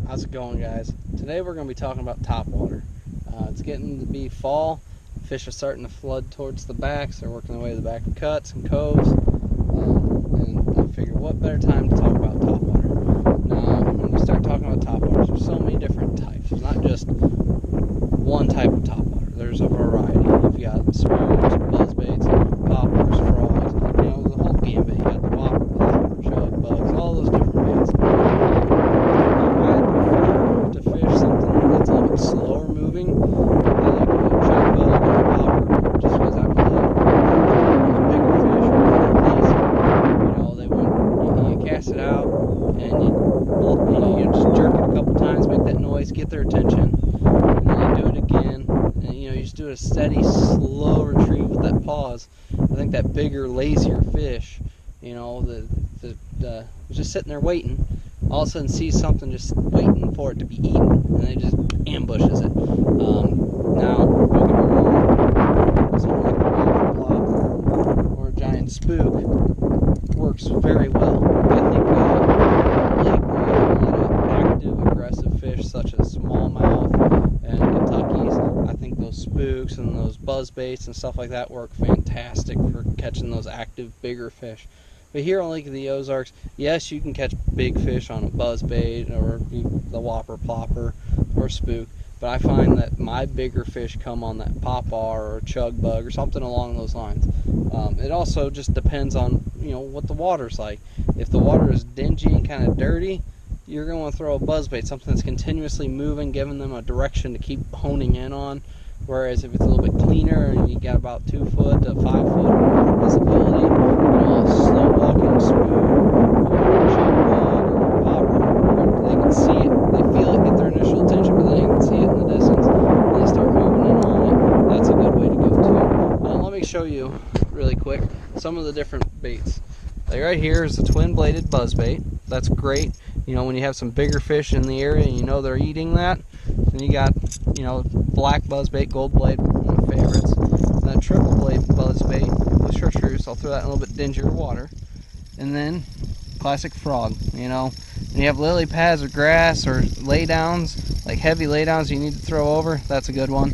How's it going, guys? Today we're going to be talking about topwater. It's getting to be fall. Fish are starting to flood towards the backs. They're working their way to the back of cuts and coves. And I figured what better time to talk about topwater. Now, when we start talking about topwaters, there's so many different types. There's not just one type of topwater. There's a variety. You've got spooks, buzzbaits, poppers, frogs, the whole gambit. You got the whopper, plopper, chug, bugs, all those different baits. To fish something that's a little bit slower moving, I like a chug bug or a popper, just because I believe those bigger fish are more easy. They want you cast it out and you just jerk it a couple times, make that noise, get their attention, and then you do it again, and you just do a steady, slow retrieve with that pause. I think that bigger, lazier fish, was just sitting there waiting. All of a sudden sees something just waiting for it to be eaten, and it just ambushes it. Now, don't get me wrong, something like a plop or a giant spook works very well. I think lake where you have a lot of active, aggressive fish such as smallmouth and Kentuckies, I think those spooks and those buzzbaits and stuff like that work fantastic for catching those active, bigger fish. But here on Lake of the Ozarks, yes, you can catch big fish on a buzzbait or the whopper, plopper, or spook. But I find that my bigger fish come on that popper or chug bug or something along those lines. It also just depends on what the water's like. If the water is dingy and kind of dirty, you're going to want to throw a buzzbait, something that's continuously moving, giving them a direction to keep honing in on. Whereas if it's a little bit cleaner and you got about 2 foot to 5 foot visibility, a slow walking spook or a chug bug or a popper, they can see it, they feel it, get their initial attention, but then they can see it in the distance and they start moving in on it. That's a good way to go too. Let me show you really quick some of the different baits. Like right here is the twin-bladed buzzbait. That's great. When you have some bigger fish in the area and they're eating that. Then you got, black buzzbait, gold blade, one of my favorites. And then triple blade buzzbait with chartreuse. I'll throw that in a little bit dingier water. And then classic frog. When you have lily pads or grass or laydowns, like heavy laydowns you need to throw over, that's a good one.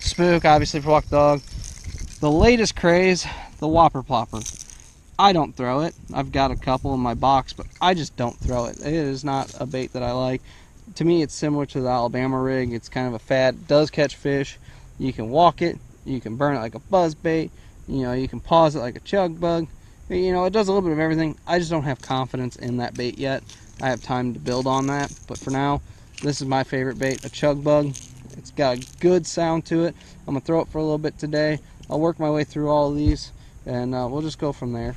Spook, obviously for walk dog. The latest craze, the whopper plopper. I don't throw it. I've got a couple in my box, but I just don't throw it. It is not a bait that I like. To me, it's similar to the Alabama rig. It's kind of a fad. It does catch fish. You can walk it. You can burn it like a buzzbait. You can pause it like a chug bug. It does a little bit of everything. I just don't have confidence in that bait yet. I have time to build on that. But for now, this is my favorite bait, a chug bug. It's got a good sound to it. I'm going to throw it for a little bit today. I'll work my way through all of these, and we'll just go from there.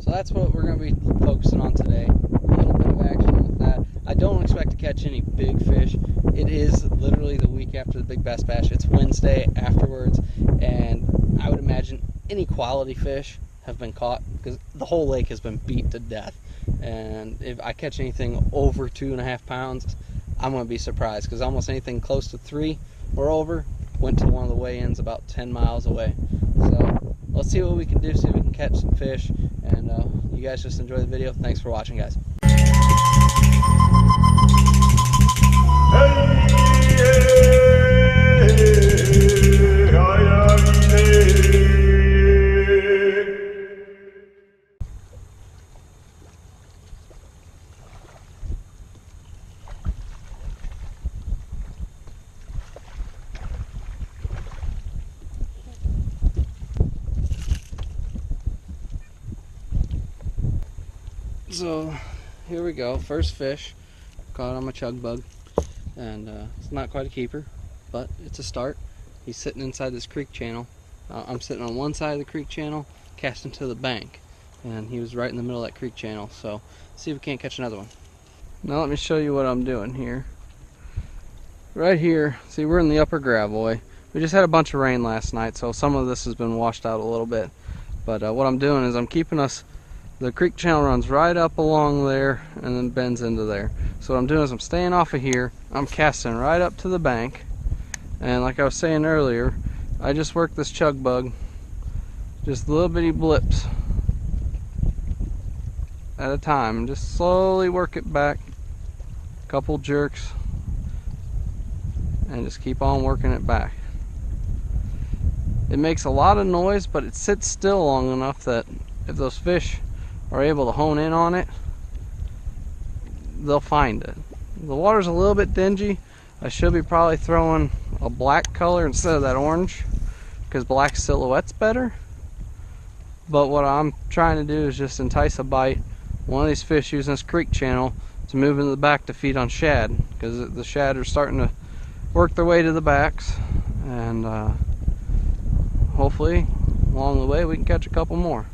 So that's what we're going to be focusing on today. A little bit of action with that. I don't expect to catch any big fish. It is literally the week after the Big Bass Bash. It's Wednesday afterwards, and I would imagine any quality fish have been caught because the whole lake has been beat to death. And if I catch anything over 2.5 pounds, I'm going to be surprised because almost anything close to 3 or over went to one of the weigh-ins about 10 miles away. So let's see what we can do, see if we can catch some fish, and you guys just enjoy the video. Thanks for watching, guys. So here we go, first fish caught on my chug bug, and it's not quite a keeper, but it's a start. He's sitting inside this creek channel. I'm sitting on one side of the creek channel casting to the bank, and he was right in the middle of that creek channel. So see if we can't catch another one. Now let me show you what I'm doing here. Right here, see, we're in the upper gravelway. We just had a bunch of rain last night, so some of this has been washed out a little bit, but what I'm doing is I'm keeping us. The creek channel runs right up along there and then bends into there. So what I'm doing is I'm staying off of here. I'm casting right up to the bank. And like I was saying earlier, I just work this chug bug. Just little bitty blips. at a time and just slowly work it back. A couple jerks and just keep on working it back. It makes a lot of noise, but it sits still long enough that if those fish are able to hone in on it, they'll find it. The water's a little bit dingy. I should be probably throwing a black color instead of that orange, because black silhouette's better. But what I'm trying to do is just entice a bite. One of these fish using this creek channel to move into the back to feed on shad, because the shad are starting to work their way to the backs, and hopefully along the way we can catch a couple more.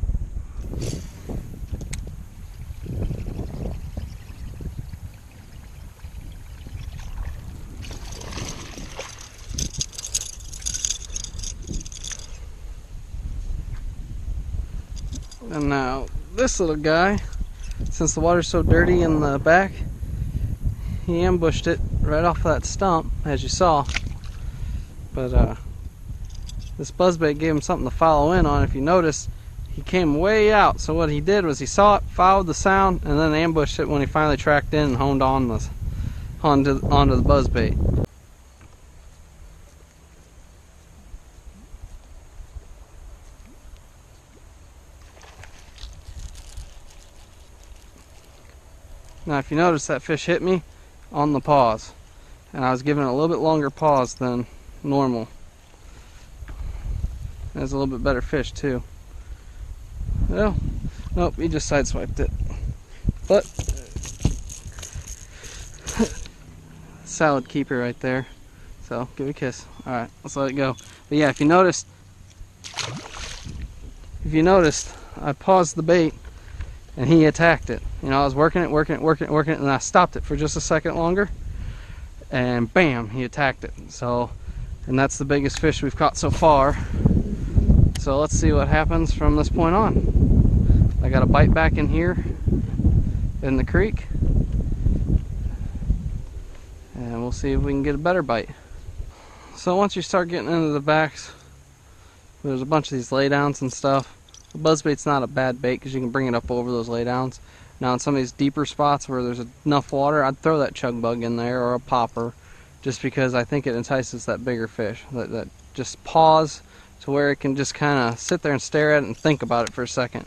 And now this little guy, since the water's so dirty in the back, he ambushed it right off that stump, as you saw. But this buzzbait gave him something to follow in on. If you notice, he came way out. So what he did was he saw it, followed the sound, and then ambushed it when he finally tracked in and honed on onto the buzzbait. Now if you notice, that fish hit me on the pause, and I was giving it a little bit longer pause than normal. That's a little bit better fish too. Well, nope, he just sideswiped it. But solid keeper right there. So give it a kiss. All right, let's let it go. But yeah, if you noticed, I paused the bait and he attacked it. You know, I was working it, and I stopped it for just a second longer, and bam, he attacked it. So, and that's the biggest fish we've caught so far. So let's see what happens from this point on. I got a bite back in here in the creek, and we'll see if we can get a better bite. So once you start getting into the backs, there's a bunch of these laydowns and stuff. The buzzbait's not a bad bait because you can bring it up over those laydowns. Now in some of these deeper spots where there's enough water, I'd throw that chug bug in there or a popper, just because I think it entices that bigger fish. That just pause to where it can just kind of sit there and stare at it and think about it for a second.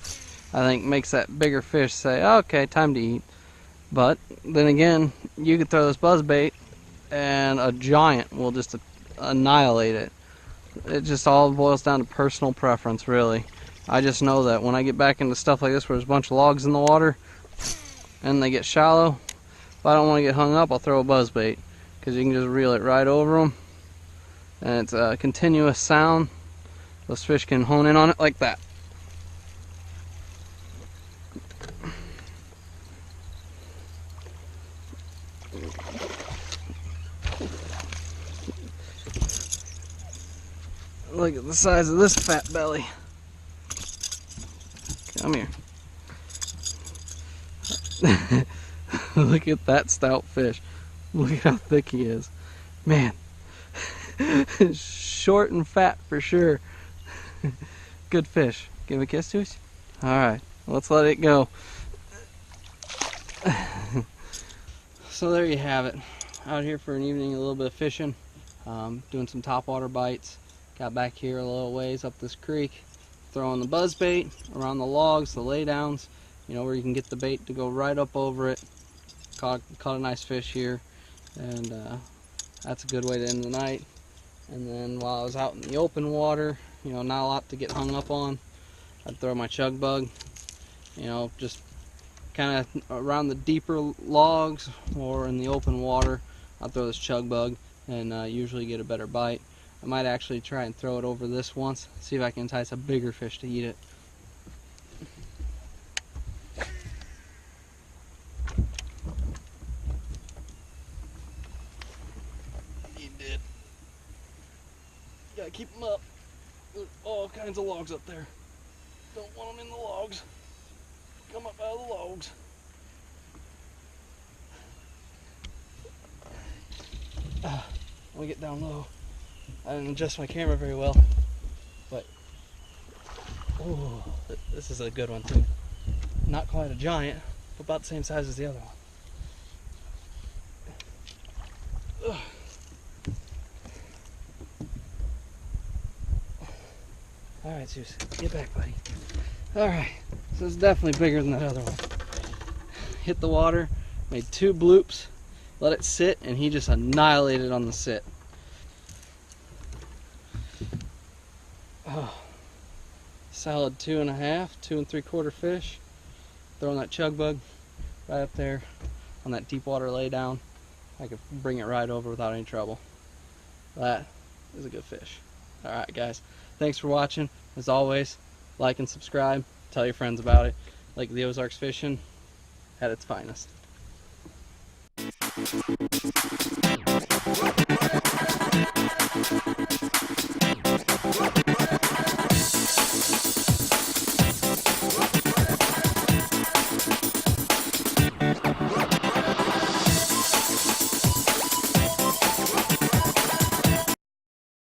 I think makes that bigger fish say, oh, okay, time to eat. But then again, you could throw this buzzbait and a giant will just annihilate it. It just all boils down to personal preference, really. I just know that when I get back into stuff like this where there's a bunch of logs in the water and they get shallow, if I don't want to get hung up, I'll throw a buzzbait, because you can just reel it right over them, and it's a continuous sound. Those fish can hone in on it like that. Look at the size of this fat belly. Come here. Look at that stout fish. Look at how thick he is. Man. Short and fat for sure. Good fish. Give a kiss to us? Alright, let's let it go. So there you have it. Out here for an evening, a little bit of fishing. Doing some topwater bites. Got back here a little ways up this creek. Throwing the buzzbait around the logs, the laydowns, you know, where you can get the bait to go right up over it. Caught a nice fish here, and that's a good way to end the night. And then while I was out in the open water, you know, not a lot to get hung up on, I'd throw my chug bug, you know, just kind of around the deeper logs or in the open water. I'd throw this chug bug and usually get a better bite. I might actually try and throw it over this once, see if I can entice a bigger fish to eat it. He did. Gotta keep them up. There's all kinds of logs up there. Don't want them in the logs. Come up out of the logs. Let me get down low. I didn't adjust my camera very well, but oh, this is a good one too. Not quite a giant, but about the same size as the other one. Ugh. Alright, Zeus, get back, buddy. Alright, so it's definitely bigger than that other one. Hit the water, made 2 bloops, let it sit, and he just annihilated on the sit. Oh, solid 2.5, 2 3/4 fish. Throwing that chug bug right up there on that deep water lay down. I could bring it right over without any trouble. That is a good fish. Alright guys, thanks for watching. As always, like and subscribe. Tell your friends about it. Lake of the Ozarks fishing at its finest.